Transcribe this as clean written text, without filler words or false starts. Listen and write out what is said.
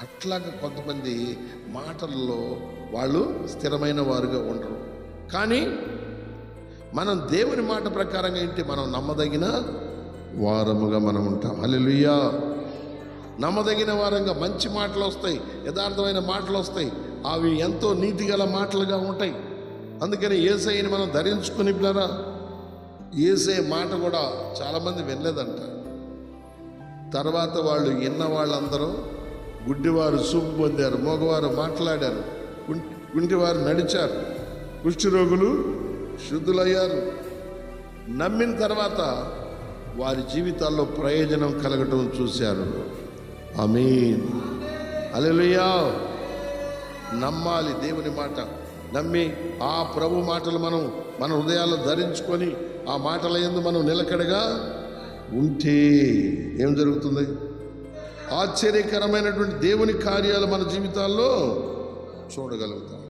అట్లాగా కొంతమంది మాటల్లో వాళ్ళు స్థిరమైన వారుగా ఉండరు. కానీ మనం దేవుని మాట ప్రకారంగా ఏంటి, మనం నమ్మదగిన వారముగా మనం ఉంటాం. హల్లెలూయా. నమ్మదగిన వారంగా మంచి మాటలు వస్తాయి, యథార్థమైన మాటలు వస్తాయి, అవి ఎంతో నీతిగల మాటలుగా ఉంటాయి. అందుకని యేసయ్యని మనం ధరించుకుని పిల్లరా, యేసయ్య మాట కూడా చాలామంది వినలేదంట. తర్వాత వాళ్ళు విన్న వాళ్ళందరూ గుడ్డివారు చూపు పొందారు, మగవారు మాట్లాడారు, కుంటివారు నడిచారు, కుష్ఠరోగులు శుద్ధులయ్యారు. నమ్మిన తర్వాత వారి జీవితాల్లో ప్రయోజనం కలగటం చూశారు. ఆమేన్. హల్లెలూయా. నమ్మాలి దేవుని మాట. నమ్మి ఆ ప్రభు మాటలు మన హృదయాల్లో ధరించుకొని ఆ మాటల యందు మనం నిలకడగా ఉంటే ఏం జరుగుతుంది? ఆశ్చర్యకరమైనటువంటి దేవుని కార్యాలు మన జీవితాల్లో చూడగలుగుతాం.